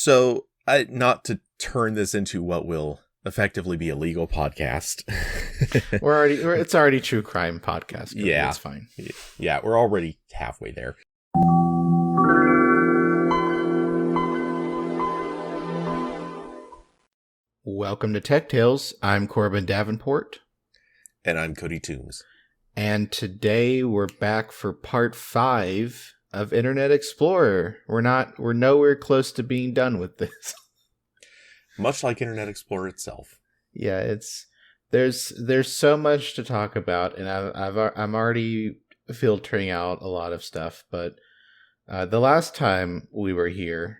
So, not to turn this into what will effectively be a legal podcast. It's already true crime podcast. Yeah. It's fine. Yeah, we're already halfway there. Welcome to Tech Tales. I'm Corbin Davenport. And I'm Cody Toombs. And today we're back for part 5 of Internet Explorer. We're nowhere close to being done with this. Much like Internet Explorer itself. Yeah, there's so much to talk about, and I'm already filtering out a lot of stuff. But the last time we were here,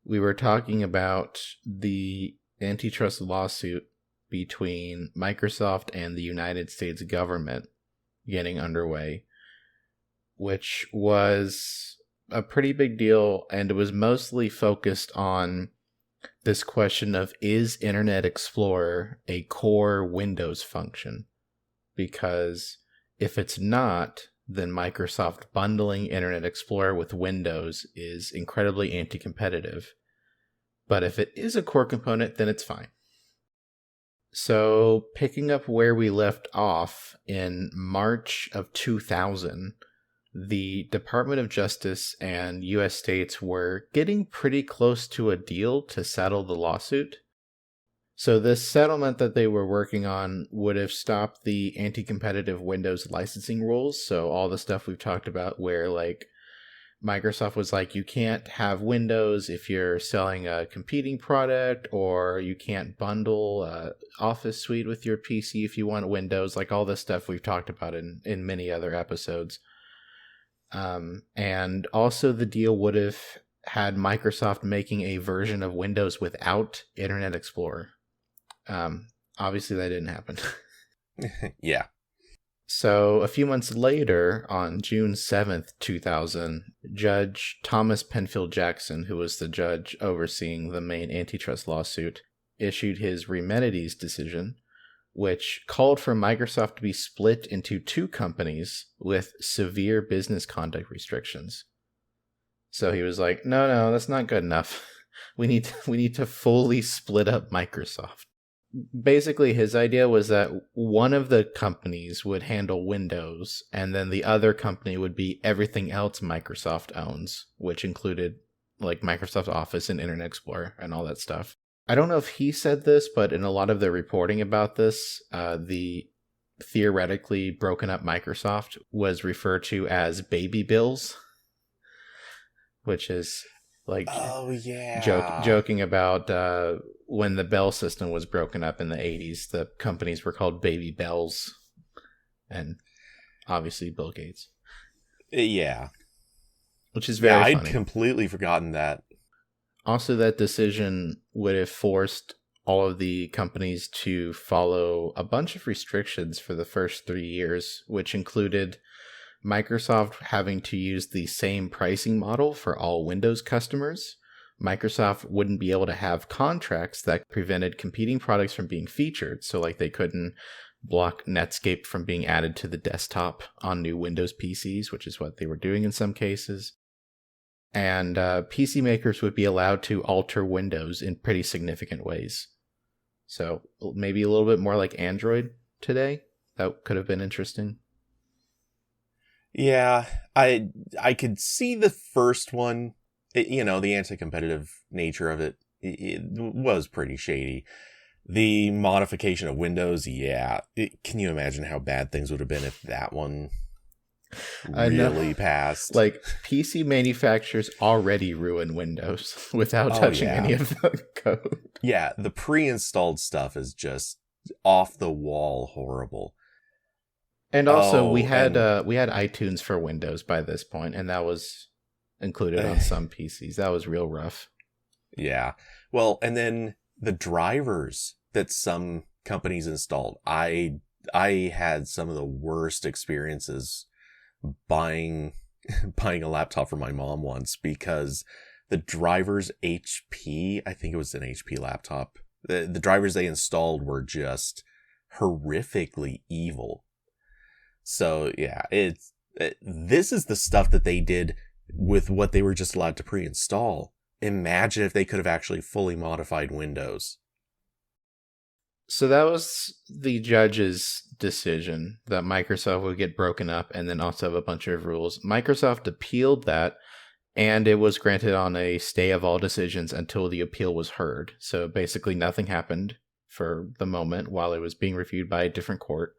we were talking about the antitrust lawsuit between Microsoft and the United States government getting underway, which was a pretty big deal, and it was mostly focused on this question of, is Internet Explorer a core Windows function? Because if it's not, then Microsoft bundling Internet Explorer with Windows is incredibly anti-competitive. But if it is a core component, then it's fine. So, picking up where we left off in March of 2000, the Department of Justice and U.S. states were getting pretty close to a deal to settle the lawsuit. So this settlement that they were working on would have stopped the anti-competitive Windows licensing rules. So all the stuff we've talked about where like Microsoft was like, you can't have Windows if you're selling a competing product, or you can't bundle Office Suite with your PC if you want Windows, like all this stuff we've talked about in many other episodes. And also the deal would have had Microsoft making a version of Windows without Internet Explorer. Obviously that didn't happen. Yeah. So a few months later, on June 7th, 2000, Judge Thomas Penfield Jackson, who was the judge overseeing the main antitrust lawsuit, issued his Remedies decision, which called for Microsoft to be split into 2 companies with severe business conduct restrictions. So he was like, no, that's not good enough. We need to fully split up Microsoft. Basically, his idea was that one of the companies would handle Windows, and then the other company would be everything else Microsoft owns, which included like Microsoft Office and Internet Explorer and all that stuff. I don't know if he said this, but in a lot of the reporting about this, the theoretically broken up Microsoft was referred to as baby bills, which is like joking about when the Bell system was broken up in the 80s, the companies were called Baby Bells, and obviously Bill Gates. Yeah. Which is very funny. I'd completely forgotten that. Also, that decision would have forced all of the companies to follow a bunch of restrictions for the first 3 years, which included Microsoft having to use the same pricing model for all Windows customers. Microsoft wouldn't be able to have contracts that prevented competing products from being featured. So like they couldn't block Netscape from being added to the desktop on new Windows PCs, which is what they were doing in some cases. And PC makers would be allowed to alter Windows in pretty significant ways. So maybe a little bit more like Android today. That could have been interesting. Yeah, I could see the first one. The anti-competitive nature of it was pretty shady. The modification of Windows, can you imagine how bad things would have been if that one really passed? Like, PC manufacturers already ruin Windows without touching any of the code. Yeah, the pre-installed stuff is just off the wall horrible. And also, we had iTunes for Windows by this point, and that was included on some PCs. That was real rough. Yeah. Well, and then the drivers that some companies installed. I had some of the worst experiences buying a laptop for my mom once because the drivers HP, I think it was an HP laptop, the drivers they installed were just horrifically evil. So yeah, this is the stuff that they did with what they were just allowed to pre-install. imagine if they could have actually fully modified Windows. So that was the judge's decision that Microsoft would get broken up and then also have a bunch of rules. Microsoft appealed that, and it was granted on a stay of all decisions until the appeal was heard. So basically nothing happened for the moment while it was being reviewed by a different court.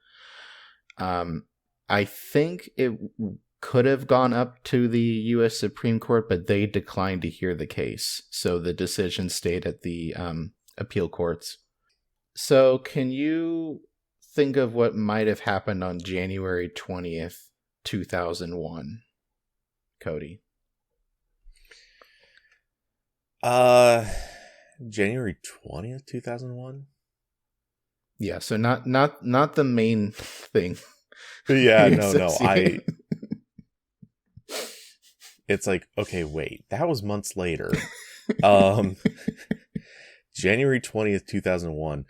I think it could have gone up to the U.S. Supreme Court, but they declined to hear the case. So the decision stayed at the appeal courts. So can you think of what might have happened on January 20th, 2001, Cody? January 20th, 2001? Yeah, so not the main thing. Yeah, no. It's like, okay, wait, that was months later. January 20th, 2001.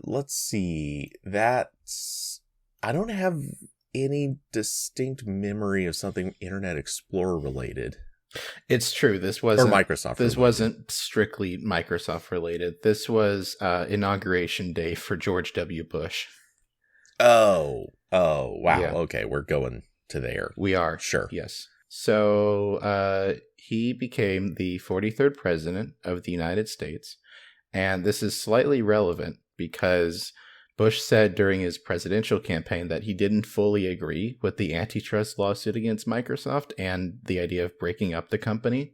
Let's see. I don't have any distinct memory of something Internet Explorer related. It's true. This wasn't Microsoft. This wasn't strictly Microsoft related. This was inauguration day for George W. Bush. Oh, wow. Yeah. Okay, we're going to there. We are. Sure. Yes. So he became the 43rd president of the United States. And this is slightly relevant because Bush said during his presidential campaign that he didn't fully agree with the antitrust lawsuit against Microsoft and the idea of breaking up the company.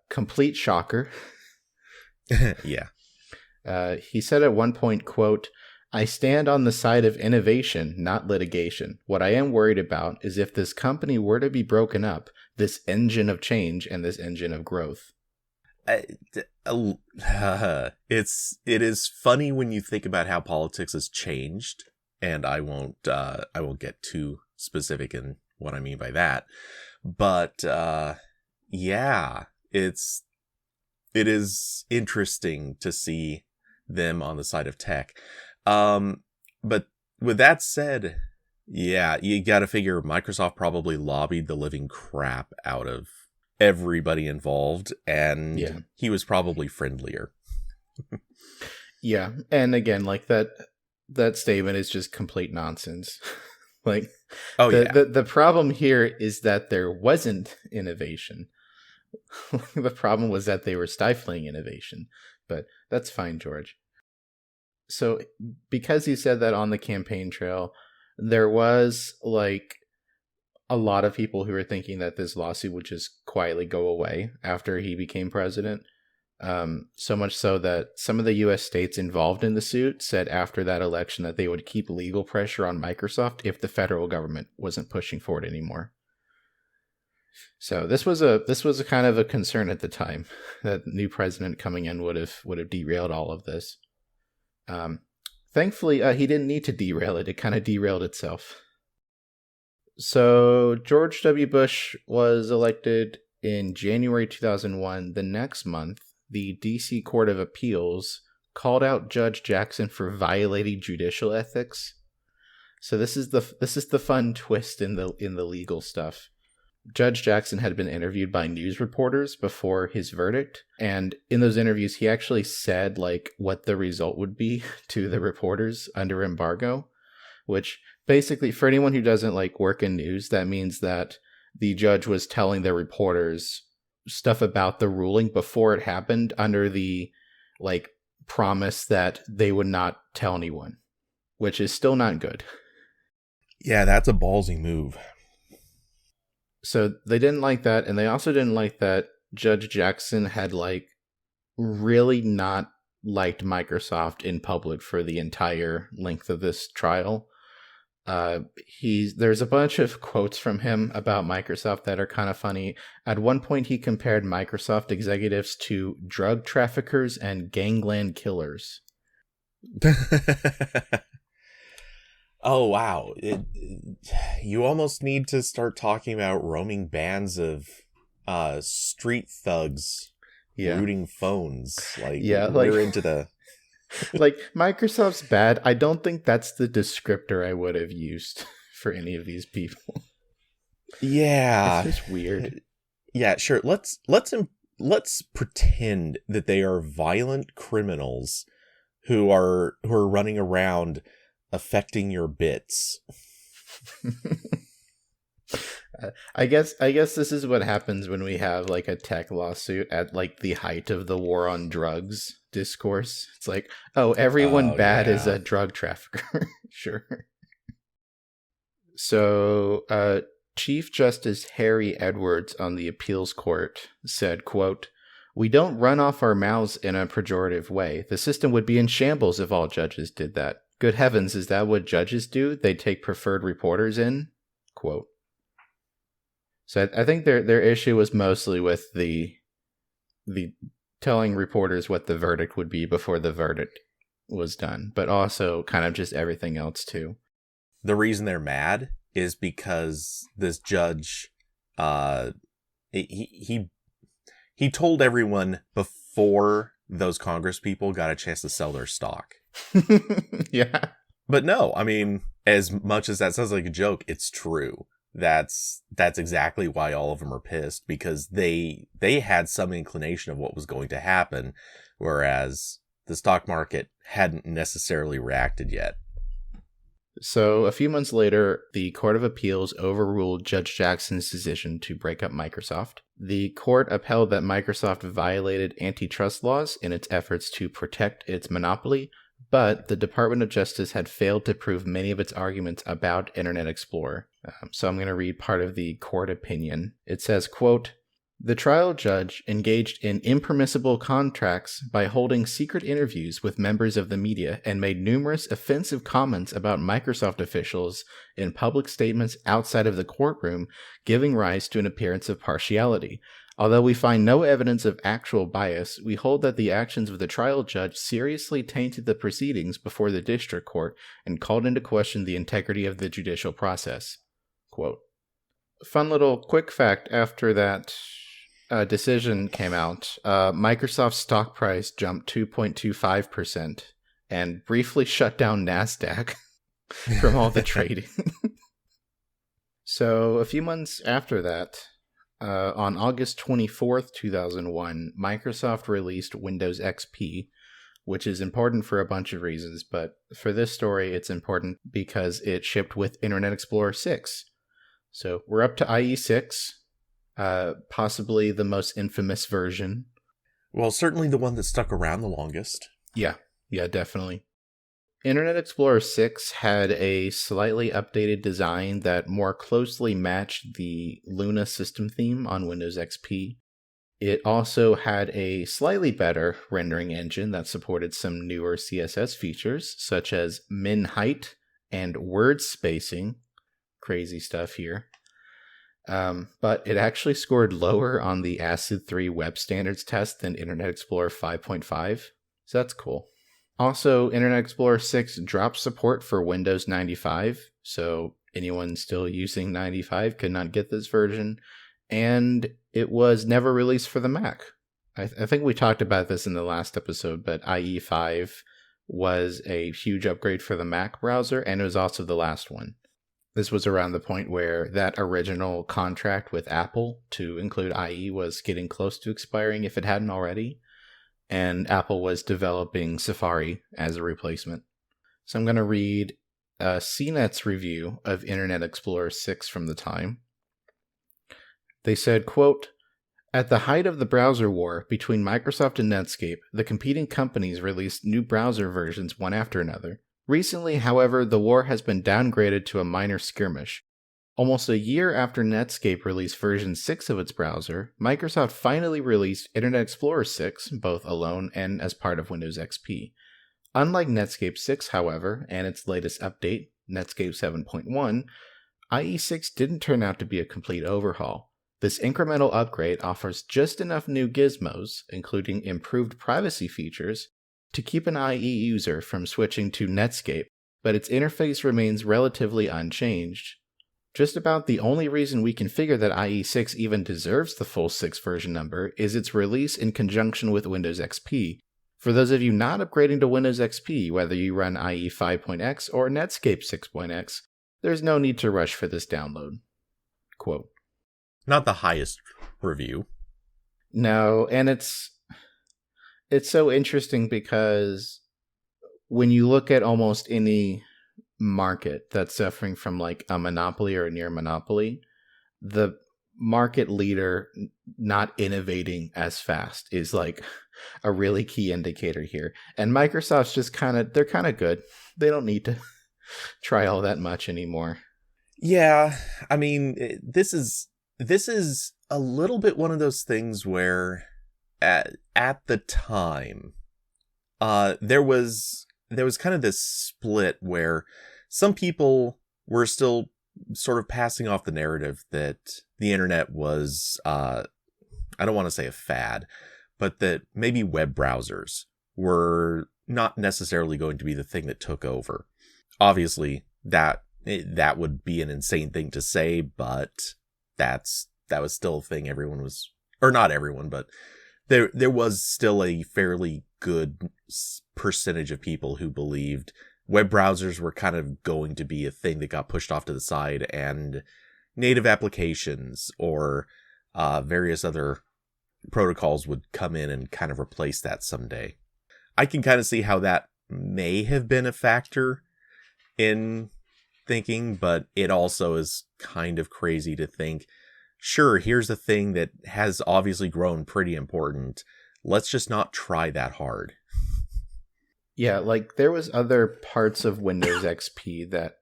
Complete shocker. Yeah. He said at one point, quote, "I stand on the side of innovation, not litigation. What I am worried about is if this company were to be broken up, this engine of change and this engine of growth." It is funny when you think about how politics has changed, and I won't get too specific in what I mean by that, but yeah, it is interesting to see them on the side of tech. But with that said, yeah, you got to figure Microsoft probably lobbied the living crap out of everybody involved, and he was probably friendlier. Yeah, and again, like that statement is just complete nonsense. Like, the problem here is that there wasn't innovation. The problem was that they were stifling innovation, but that's fine, George. So because he said that on the campaign trail, there was like a lot of people who were thinking that this lawsuit would just quietly go away after he became president. So much so that some of the U.S. states involved in the suit said after that election that they would keep legal pressure on Microsoft if the federal government wasn't pushing for it anymore. So this was a kind of a concern at the time that the new president coming in would have derailed all of this. Thankfully, he didn't need to derail it. It kind of derailed itself. So George W. Bush was elected in January 2001. The next month, the D.C. Court of Appeals called out Judge Jackson for violating judicial ethics. So this is the fun twist in the legal stuff. Judge Jackson had been interviewed by news reporters before his verdict, and in those interviews he actually said like what the result would be to the reporters under embargo, which basically, for anyone who doesn't like work in news, that means that the judge was telling the reporters stuff about the ruling before it happened under the like promise that they would not tell anyone, which is still not good. Yeah, that's a ballsy move. So they didn't like that, and they also didn't like that Judge Jackson had like really not liked Microsoft in public for the entire length of this trial. There's a bunch of quotes from him about Microsoft that are kind of funny. At one point, he compared Microsoft executives to drug traffickers and gangland killers. Oh, wow. You almost need to start talking about roaming bands of street thugs looting phones. We're into the... Like, Microsoft's bad. I don't think that's the descriptor I would have used for any of these people. Yeah. It's just weird. Yeah, sure. Let's pretend that they are violent criminals who are running around affecting your bits. I guess this is what happens when we have like a tech lawsuit at like the height of the war on drugs discourse. It's like, oh, everyone Oh bad is yeah. a drug trafficker. Sure. So, Chief Justice Harry Edwards on the appeals court said, quote, "We don't run off our mouths in a pejorative way. The system would be in shambles if all judges did that. Good heavens, is that what judges do? They take preferred reporters in?" Quote. So I think their issue was mostly with the telling reporters what the verdict would be before the verdict was done, but also kind of just everything else too. The reason they're mad is because this judge, he told everyone before those Congress people got a chance to sell their stock. Yeah. But no, I mean, as much as that sounds like a joke, it's true. That's exactly why all of them are pissed, because they had some inclination of what was going to happen, whereas the stock market hadn't necessarily reacted yet. So a few months later, the Court of Appeals overruled Judge Jackson's decision to break up Microsoft. The court upheld that Microsoft violated antitrust laws in its efforts to protect its monopoly, but the Department of Justice had failed to prove many of its arguments about Internet Explorer. So I'm going to read part of the court opinion. It says, quote, "The trial judge engaged in impermissible contracts by holding secret interviews with members of the media and made numerous offensive comments about Microsoft officials in public statements outside of the courtroom, giving rise to an appearance of partiality. Although we find no evidence of actual bias, we hold that the actions of the trial judge seriously tainted the proceedings before the district court and called into question the integrity of the judicial process." Quote. Fun little quick fact after that decision came out, Microsoft's stock price jumped 2.25% and briefly shut down NASDAQ from all the trading. So a few months after that, on August 24th, 2001, Microsoft released Windows XP, which is important for a bunch of reasons, but for this story, it's important because it shipped with Internet Explorer 6. So we're up to IE6, possibly the most infamous version. Well, certainly the one that stuck around the longest. Yeah, definitely. Internet Explorer 6 had a slightly updated design that more closely matched the Luna system theme on Windows XP. It also had a slightly better rendering engine that supported some newer CSS features, such as min height and word spacing. Crazy stuff here. But it actually scored lower on the ACID 3 web standards test than Internet Explorer 5.5, so that's cool. Also, Internet Explorer 6 dropped support for Windows 95, so anyone still using 95 could not get this version, and it was never released for the Mac. I think we talked about this in the last episode, but IE5 was a huge upgrade for the Mac browser, and it was also the last one. This was around the point where that original contract with Apple to include IE was getting close to expiring if it hadn't already, and Apple was developing Safari as a replacement. So I'm going to read CNET's review of Internet Explorer 6 from the time. They said, quote, "At the height of the browser war between Microsoft and Netscape, the competing companies released new browser versions one after another. Recently, however, the war has been downgraded to a minor skirmish. Almost a year after Netscape released version 6 of its browser, Microsoft finally released Internet Explorer 6, both alone and as part of Windows XP. Unlike Netscape 6, however, and its latest update, Netscape 7.1, IE6 didn't turn out to be a complete overhaul. This incremental upgrade offers just enough new gizmos, including improved privacy features, to keep an IE user from switching to Netscape, but its interface remains relatively unchanged. Just about the only reason we can figure that IE6 even deserves the full 6 version number is its release in conjunction with Windows XP. For those of you not upgrading to Windows XP, whether you run IE 5.x or Netscape 6.x, there's no need to rush for this download." Quote. Not the highest review. No, and it's so interesting because when you look at almost any market that's suffering from like a monopoly or a near monopoly, the market leader not innovating as fast is like a really key indicator here. And Microsoft's just they're kind of good. They don't need to try all that much anymore. Yeah, I mean, this is a little bit one of those things where at the time there was kind of this split where some people were still sort of passing off the narrative that the internet was I don't want to say a fad, but that maybe web browsers were not necessarily going to be the thing that took over. Obviously, that would be an insane thing to say, but that was still a thing everyone was, or not everyone, but there was still a fairly good percentage of people who believed web browsers were kind of going to be a thing that got pushed off to the side, and native applications or various other protocols would come in and kind of replace that someday. I can kind of see how that may have been a factor in thinking, but it also is kind of crazy to think, sure, here's a thing that has obviously grown pretty important. Let's just not try that hard. Yeah, like there was other parts of Windows XP that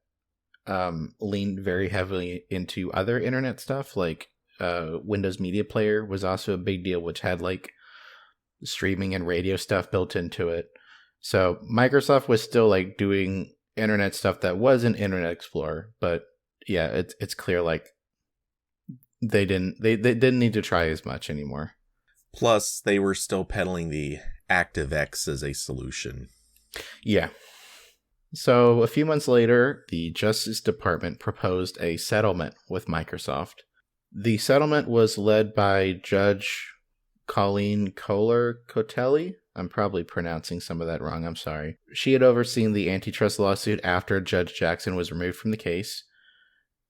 leaned very heavily into other internet stuff. Like Windows Media Player was also a big deal, which had like streaming and radio stuff built into it. So Microsoft was still like doing internet stuff that wasn't Internet Explorer, but yeah, it's clear like they didn't need to try as much anymore. Plus, they were still peddling the ActiveX as a solution. Yeah. So a few months later, the Justice Department proposed a settlement with Microsoft. The settlement was led by Judge Colleen Kohler-Cotelli. I'm probably pronouncing some of that wrong. I'm sorry. She had overseen the antitrust lawsuit after Judge Jackson was removed from the case.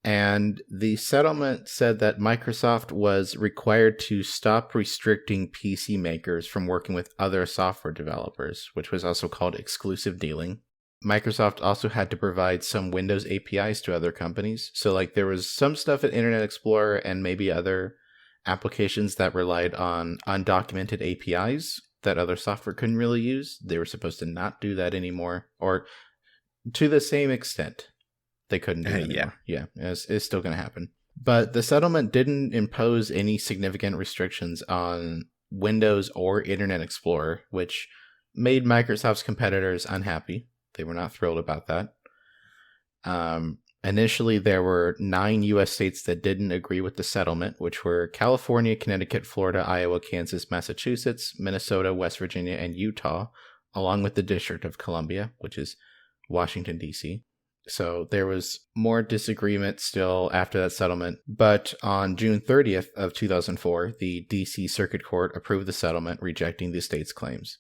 And the settlement said that Microsoft was required to stop restricting PC makers from working with other software developers, which was also called exclusive dealing. Microsoft also had to provide some Windows APIs to other companies. So like there was some stuff in Internet Explorer and maybe other applications that relied on undocumented APIs that other software couldn't really use. They were supposed to not do that anymore, or to the same extent. They couldn't do it anymore. Yeah, it's still going to happen. But the settlement didn't impose any significant restrictions on Windows or Internet Explorer, which made Microsoft's competitors unhappy. They were not thrilled about that. Initially, there were 9 U.S. states that didn't agree with the settlement, which were California, Connecticut, Florida, Iowa, Kansas, Massachusetts, Minnesota, West Virginia, and Utah, along with the District of Columbia, which is Washington, D.C. So there was more disagreement still after that settlement. But on June 30th of 2004, the D.C. Circuit Court approved the settlement, rejecting the state's claims.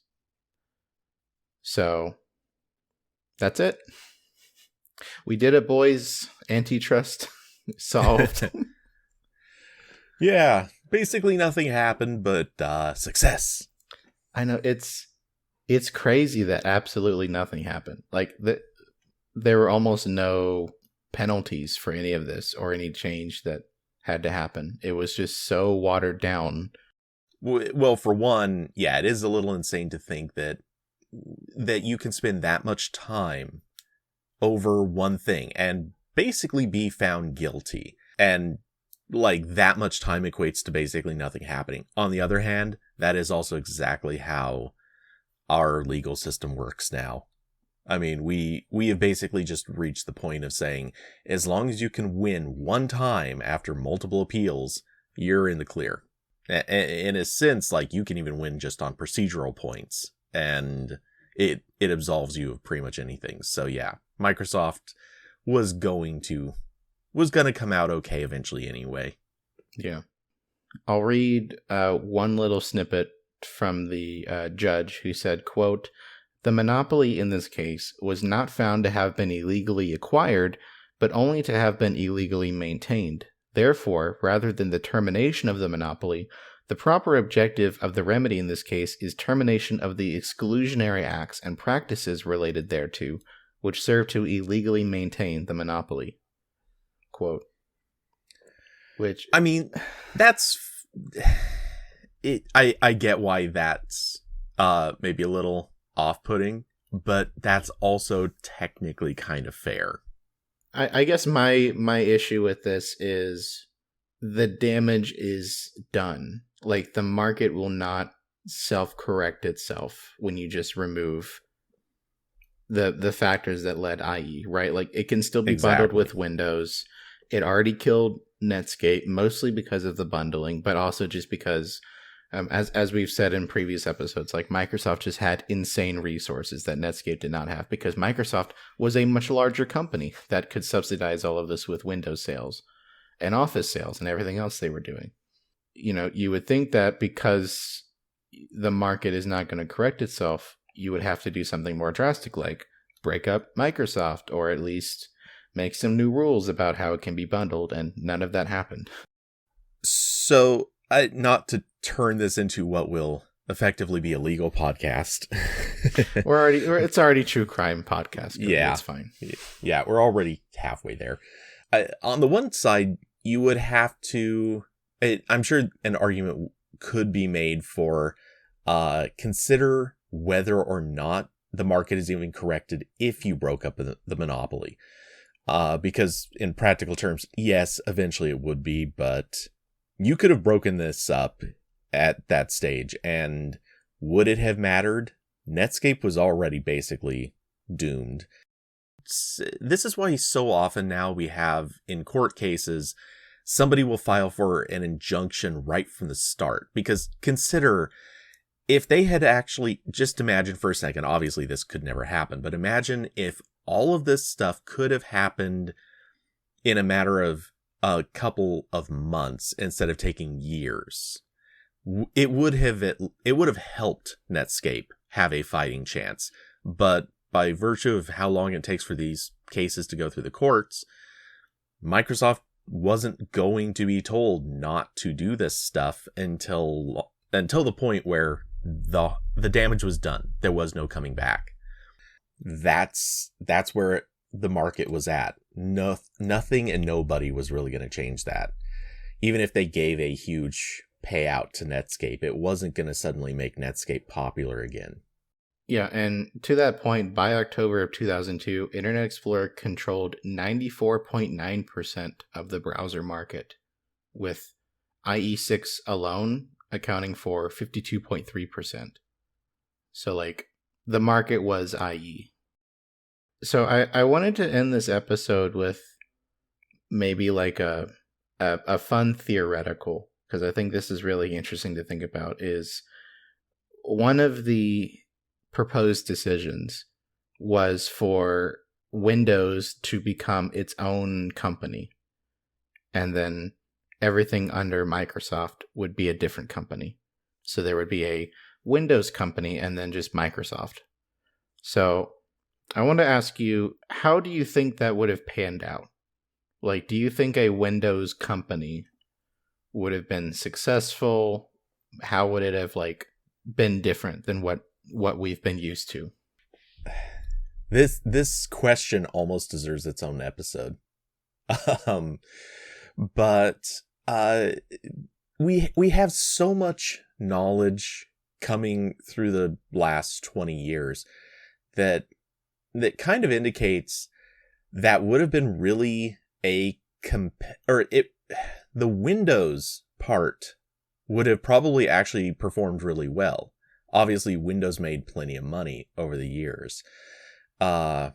So that's it. We did it, boys. Antitrust solved. Yeah, basically nothing happened, but success. I know, it's crazy that absolutely nothing happened. Like there were almost no penalties for any of this or any change that had to happen. It was just so watered down. Well, for one, yeah, it is a little insane to think that you can spend that much time over one thing and basically be found guilty. And like that much time equates to basically nothing happening. On the other hand, that is also exactly how our legal system works now. I mean, we have basically just reached the point of saying, as long as you can win one time after multiple appeals, you're in the clear. In a sense, like you can even win just on procedural points, and it absolves you of pretty much anything. So yeah, Microsoft was going to come out okay eventually anyway. Yeah. I'll read one little snippet from the judge who said, quote, "The monopoly in this case was not found to have been illegally acquired, but only to have been illegally maintained. Therefore, rather than the termination of the monopoly, the proper objective of the remedy in this case is termination of the exclusionary acts and practices related thereto, which serve to illegally maintain the monopoly. Quote. Which, I mean, that's it. I get why that's maybe a little off-putting, but that's also technically kind of fair. I guess my issue with this is the damage is done. Like, the market will not self-correct itself when you just remove the factors that led IE, right? Like, it can still be bundled with Windows. It already killed Netscape, mostly because of the bundling, but also just because, as we've said in previous episodes, like, Microsoft just had insane resources that Netscape did not have, because Microsoft was a much larger company that could subsidize all of this with Windows sales and Office sales and everything else they were doing. You know, you would think that because the market is not going to correct itself, you would have to do something more drastic, like break up Microsoft, or at least make some new rules about how it can be bundled, and none of that happened. So, not to turn this into what will effectively be a legal podcast. It's already true crime podcast. Yeah, it's fine. Yeah, we're already halfway there. On the one side, you would have to. I'm sure an argument could be made for consider whether or not the market is even corrected if you broke up the monopoly. Because in practical terms, yes, eventually it would be, but you could have broken this up at that stage, and would it have mattered? Netscape was already basically doomed. This is why so often now we have, in court cases, somebody will file for an injunction right from the start. Because consider, if they had actually, just imagine for a second, obviously this could never happen, but imagine if all of this stuff could have happened in a matter of a couple of months instead of taking years. It would have helped Netscape have a fighting chance. But by virtue of how long it takes for these cases to go through the courts, Microsoft wasn't going to be told not to do this stuff until the point where the damage was done. There was no coming back. That's where the market was at. Nothing and nobody was really going to change that. Even if they gave a huge payout to Netscape, it wasn't going to suddenly make Netscape popular again. Yeah, and to that point, by October of 2002, Internet Explorer controlled 94.9% of the browser market, with IE6 alone accounting for 52.3%. So, like, the market was IE. So I wanted to end this episode with maybe like a fun theoretical, because I think this is really interesting to think about, is one of the proposed decisions was for Windows to become its own company, and then everything under Microsoft would be a different company. So there would be a Windows company and then just Microsoft. So I want to ask you, how do you think that would have panned out? Like, do you think a Windows company would have been successful? How would it have, like, been different than what we've been used to? This question almost deserves its own episode. But we have so much knowledge coming through the last 20 years that kind of indicates that would have been really the Windows part would have probably actually performed really well. Obviously, Windows made plenty of money over the years. And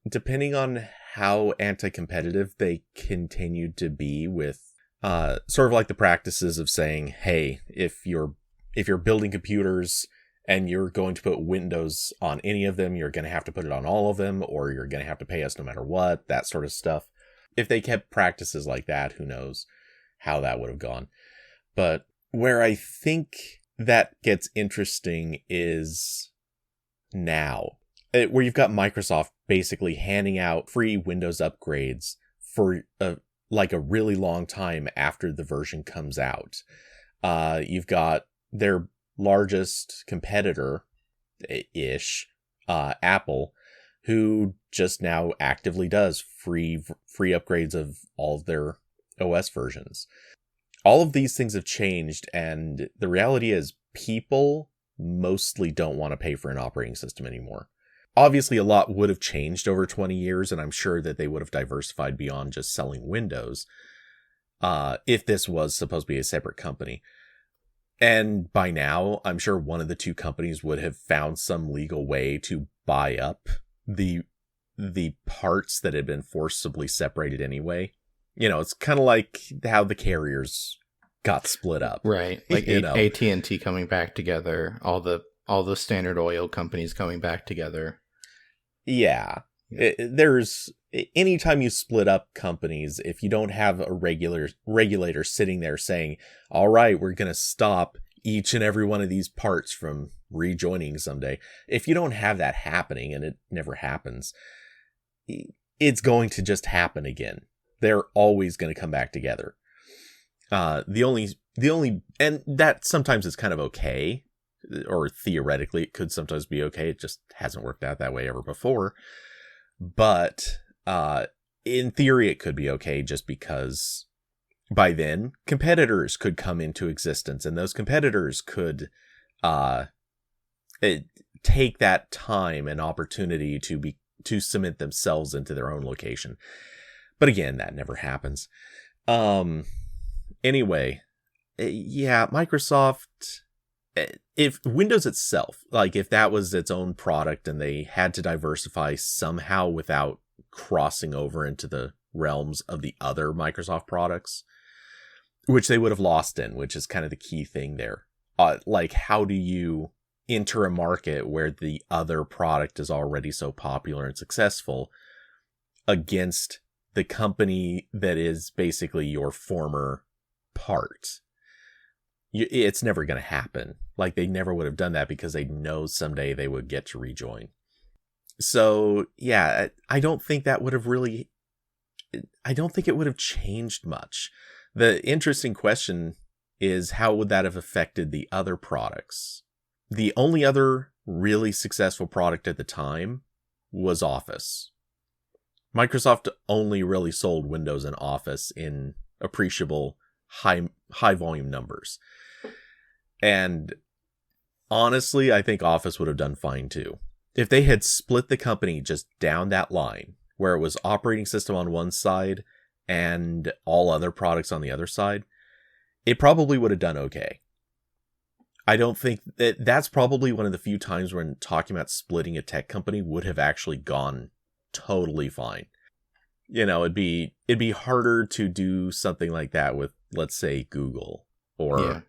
depending on how anti-competitive they continued to be with sort of like the practices of saying, hey, if you're building computers and you're going to put Windows on any of them, you're going to have to put it on all of them, or you're going to have to pay us no matter what, that sort of stuff. If they kept practices like that, who knows how that would have gone. But where I think that gets interesting is now, where you've got Microsoft basically handing out free Windows upgrades for like a really long time after the version comes out. You've got their largest competitor ish, Apple, who just now actively does free upgrades of all of their OS versions. All of these things have changed, and the reality is people mostly don't want to pay for an operating system anymore. Obviously, a lot would have changed over 20 years, and I'm sure that they would have diversified beyond just selling Windows if this was supposed to be a separate company. And by now, I'm sure one of the two companies would have found some legal way to buy up the parts that had been forcibly separated anyway. You know, it's kind of like how the carriers got split up. Right. Like AT&T coming back together, all the Standard Oil companies coming back together. Yeah. There's anytime you split up companies, if you don't have a regulator sitting there saying, all right, we're going to stop each and every one of these parts from rejoining someday. If you don't have that happening, and it never happens, it's going to just happen again. They're always going to come back together. The only, and that sometimes is kind of okay, or theoretically it could sometimes be okay. It just hasn't worked out that way ever before. But in theory, it could be okay just because by then competitors could come into existence, and those competitors could take that time and opportunity to cement themselves into their own location. But again, that never happens. Anyway, yeah, Microsoft, if Windows itself, like if that was its own product and they had to diversify somehow without crossing over into the realms of the other Microsoft products, which they would have lost in, which is kind of the key thing there. Like, how do you enter a market where the other product is already so popular and successful against the company that is basically your former part? It's never going to happen. Like, they never would have done that because they know someday they would get to rejoin. So, yeah, I don't think it would have changed much. The interesting question is, how would that have affected the other products? The only other really successful product at the time was Office. Microsoft only really sold Windows and Office in appreciable high volume numbers. And honestly, I think Office would have done fine too. If they had split the company just down that line, where it was operating system on one side and all other products on the other side, it probably would have done okay. I don't think that's probably one of the few times when talking about splitting a tech company would have actually gone totally fine. You know, it'd be harder to do something like that with, let's say, Google, or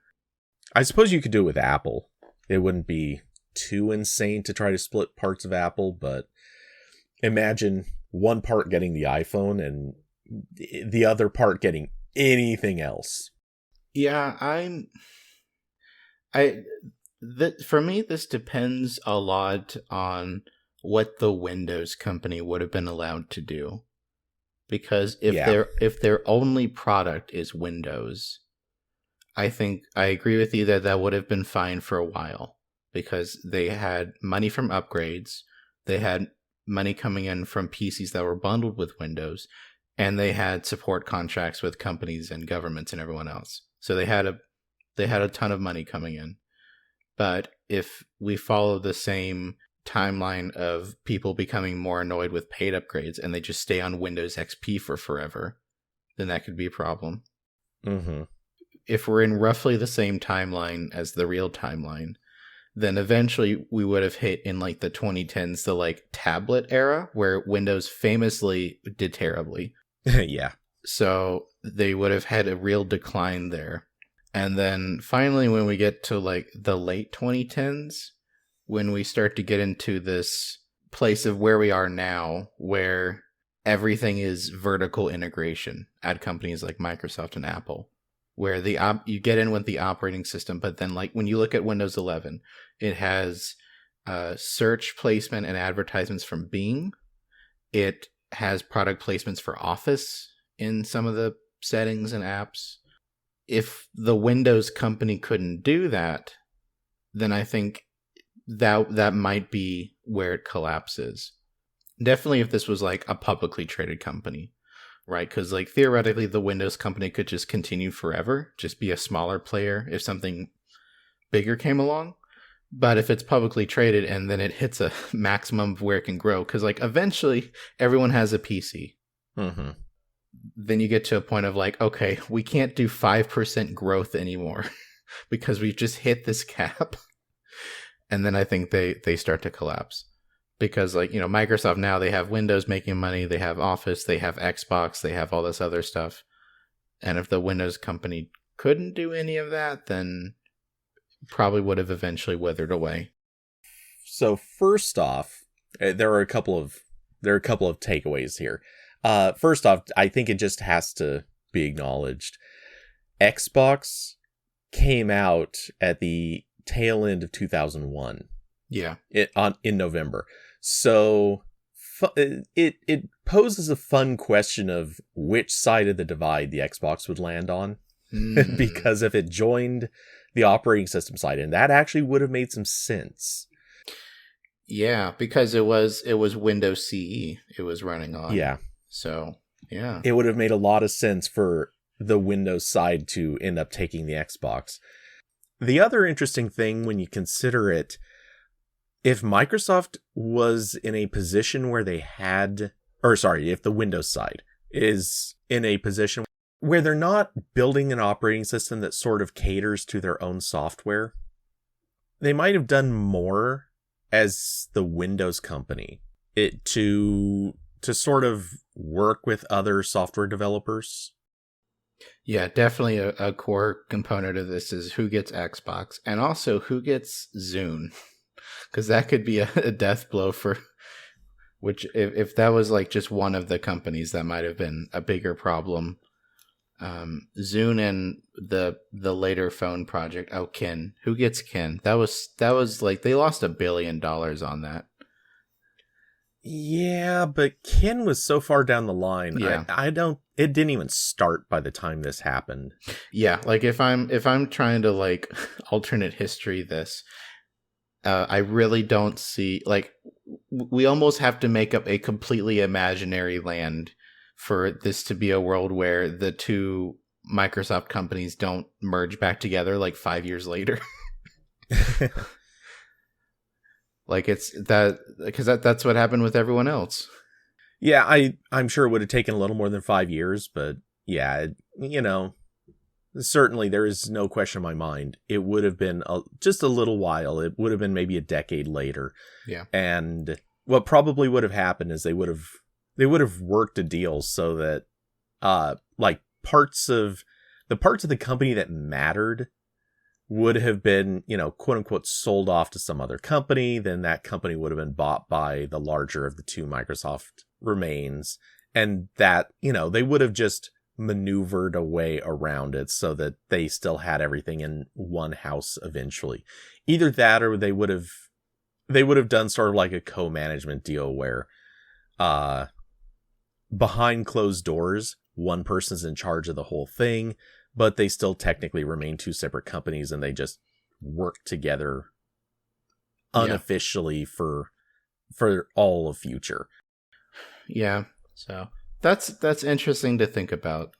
I suppose you could do it with Apple. It wouldn't be too insane to try to split parts of Apple, but imagine one part getting the iPhone and the other part getting anything else. Yeah, for me, this depends a lot on what the Windows company would have been allowed to do. Because if their only product is Windows, I think I agree with you that would have been fine for a while, because they had money from upgrades, they had money coming in from PCs that were bundled with Windows, and they had support contracts with companies and governments and everyone else. So they had a ton of money coming in. But if we follow the same timeline of people becoming more annoyed with paid upgrades and they just stay on Windows XP for forever, then that could be a problem. Mm-hmm. If we're in roughly the same timeline as the real timeline, then eventually we would have hit in like the 2010s, the like tablet era, where Windows famously did terribly. Yeah. So they would have had a real decline there. And then finally, when we get to like the late 2010s, when we start to get into this place of where we are now, where everything is vertical integration at companies like Microsoft and Apple, where you get in with the operating system, but then like when you look at Windows 11, it has search placement and advertisements from Bing. It has product placements for Office in some of the settings and apps. If the Windows company couldn't do that, then I think that might be where it collapses. Definitely if this was like a publicly traded company, right? Because like theoretically the Windows company could just continue forever, just be a smaller player if something bigger came along. But if it's publicly traded and then it hits a maximum of where it can grow, because like eventually everyone has a PC. Mm-hmm. Then you get to a point of like, okay, we can't do 5% growth anymore because we've just hit this cap. And then I think they start to collapse. Because like, Microsoft now, they have Windows making money, they have Office, they have Xbox, they have all this other stuff. And if the Windows company couldn't do any of that, then probably would have eventually withered away. So first off, there are a couple of takeaways here. First off, I think it just has to be acknowledged. Xbox came out at the tail end of 2001. Yeah. In November. So it poses a fun question of which side of the divide the Xbox would land on. Because if it joined the operating system side, and that actually would have made some sense. Yeah, because it was Windows CE it was running on. Yeah. So, yeah. It would have made a lot of sense for the Windows side to end up taking the Xbox. The other interesting thing when you consider it, if Microsoft was in a position where if the Windows side is in a position where they're not building an operating system that sort of caters to their own software, they might have done more as the Windows company to sort of work with other software developers. Yeah, definitely a core component of this is who gets Xbox and also who gets Zune. Because that could be a death blow for, which if that was like just one of the companies, that might have been a bigger problem. Zune and the later phone project. Oh, Kin. Who gets Kin? That was like they lost $1 billion on that. Yeah, but Kin was so far down the line. Yeah. It didn't even start by the time this happened. Yeah, like if I'm trying to like alternate history this, I really don't see, like, we almost have to make up a completely imaginary land for this to be a world where the two Microsoft companies don't merge back together like 5 years later. Like it's that, because that's what happened with everyone else. Yeah, I'm sure it would have taken a little more than 5 years, but yeah, certainly there is no question in my mind. It would have been just a little while. It would have been maybe a decade later. Yeah. And what probably would have happened is they would have worked a deal so that like parts of the company that mattered would have been, quote unquote, sold off to some other company. Then that company would have been bought by the larger of the two Microsoft remains. And that, they would have just maneuvered a way around it so that they still had everything in one house eventually. Either that or they would have done sort of like a co-management deal where behind closed doors, one person's in charge of the whole thing, but they still technically remain two separate companies and they just work together unofficially for all of future. Yeah. So that's interesting to think about.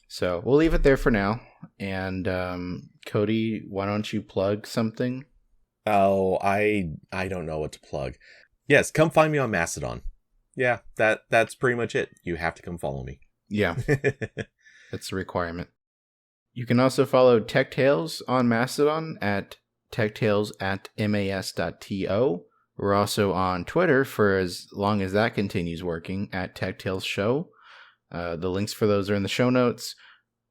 So we'll leave it there for now. And Cody, why don't you plug something? Oh, I don't know what to plug. Yes, come find me on Mastodon. Yeah, that's pretty much it. You have to come follow me. Yeah. That's a requirement. You can also follow Tech Tales on Mastodon at techtales@mas.to. We're also on Twitter for as long as that continues working at Tech Tales Show. The links for those are in the show notes.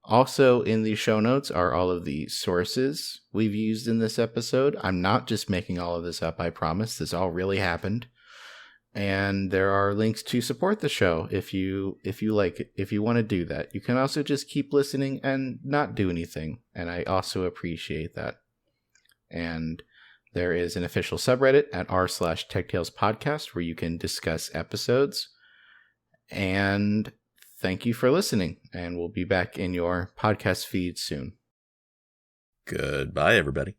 Also in the show notes are all of the sources we've used in this episode. I'm not just making all of this up, I promise. This all really happened. And there are links to support the show if you like it, if you want to do that. You can also just keep listening and not do anything. And I also appreciate that. And there is an official subreddit at r/TechTalesPodcast where you can discuss episodes. And thank you for listening, and we'll be back in your podcast feed soon. Goodbye, everybody.